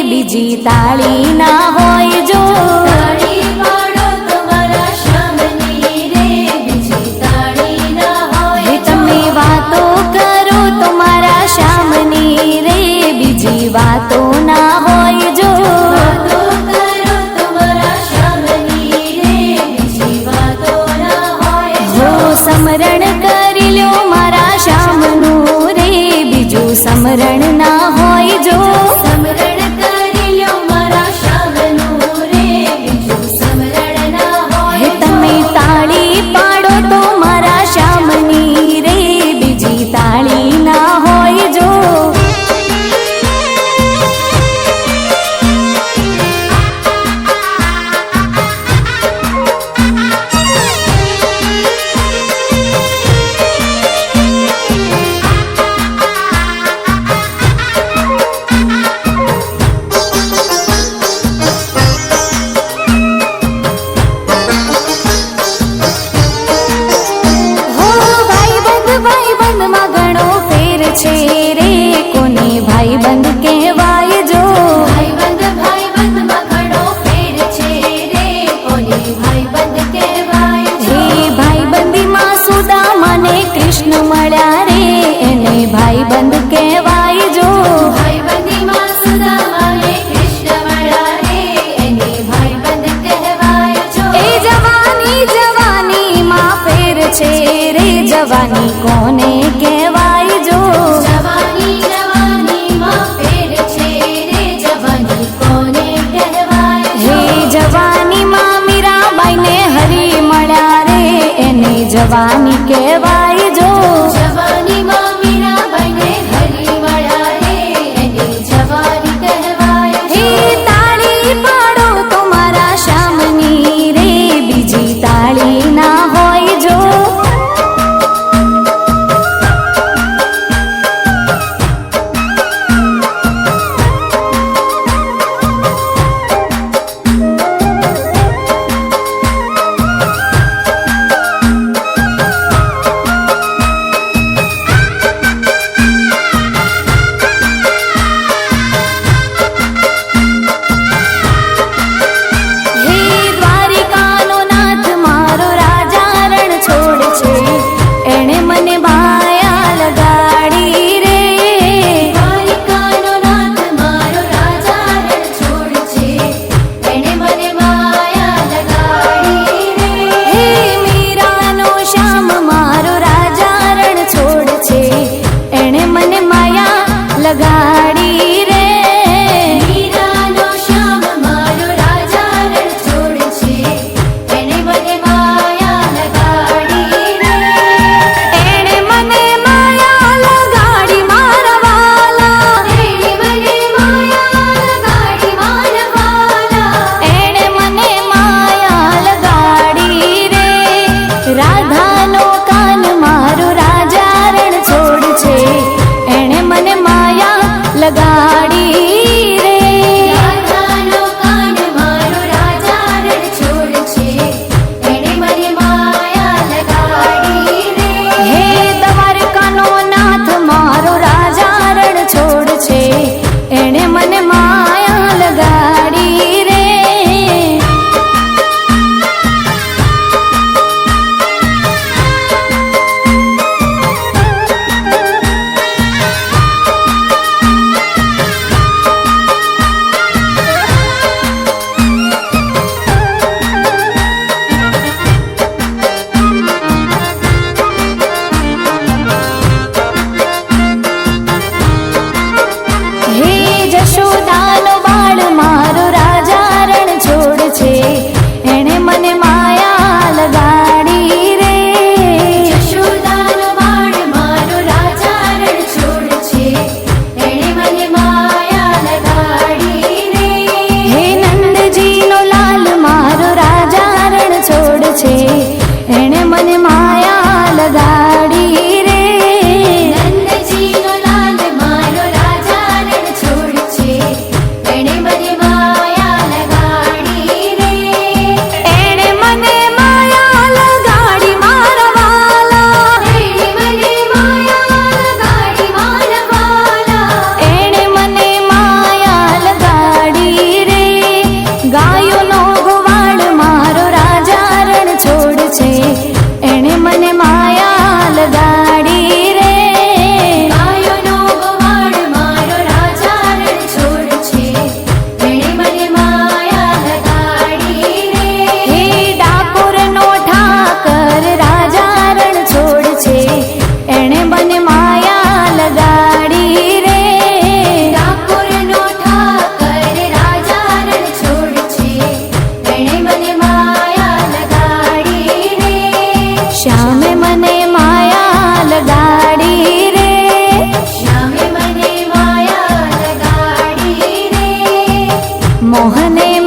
બીજી તાળી ના હોય જો તાળી પાડો તમારા શ્યામની રે, બીજી તાળી ના હોય જો. તમે વાતો કરો તમારા શ્યામની રે, બીજી વાતો ના હોય જો. વાતો કરો તમારા શ્યામની રે, બીજી વાતો ના હોય જો. સમરણ કરી લ્યો મારા શ્યામનું રે, બીજું સમરણ ના હોય જો. સમરણ કરી લ્યો મારા શ્યામનું રે, બીજું સમરણ ના હોય જો. તમે તાળી પાડો તો મારા શ્યામની રે, બીજી તાળી ના હોય જો. ભાઈબંધમાં ઘણો ફેર છે રે, કોને ભાઈબંધ કહેવાય જો. ભાઈબંધમાં ઘણો ફેર છે રે, કોને ભાઈબંધ કહેવાય જો. હે ભાઈબંધીમાં સુદામાને કૃષ્ણ મળ્યા રે, એને ભાઈબંધ કહેવાય જો. ભાઈબંધીમાં સુદામાને કૃષ્ણ મળ્યા રે, એને ભાઈબંધ કહેવાય જો. એ જવાનીમાં ફેર છે રે, જવાની કોને કહેવાય જો. જવાનીમાં ફેર છે રે, જવાની કોને કહેવાય જો. હે જવાનીમાં મીરાબાઈને હરી મળ્યા રે, એને જવાની કહેવાય જો. જવાનીમાં મીરાબાઈને હરી મળ્યા રે, એને જવાની કહેવાય હે જો. તાળી પાડો તો મારા શ્યામની રે, બીજી તાળી ના હોય જો. હે દ્વારિકાનો નાથ મારો રાજા રણ છોડ છે, એણે મને માયા લગાડી રે. દ્વારિકાનો નાથ મારો રાજા રણ છોડ છે, એણે મને માયા લગાડી રે. હે મીરાનો શ્યામ મારો રાજા રણ છોડ છે, એણે મને માયા લગાડી રે. મીરાનો શ્યામ મારો રાજા રણ છોડ છે, એણે મને માયા લગાડી રે. એણે મને માયા લગાડી મારા વાલા, એણે મને માયા લગાડી મારા વાલા. એણે મને માયા લગાડી રે. રાધાનો કાન મારો રાજા રણ છોડ છે, એણે મને માયા લગાડી રે. રાધાનો કાન મારો રાજા રણ છોડ છે, એણે મને માયા લગાડી રે. હે દ્વારકાનો નાથ મારો રાજા રણ છોડ છે, એણે મને માયા લગાડી રે. મોહને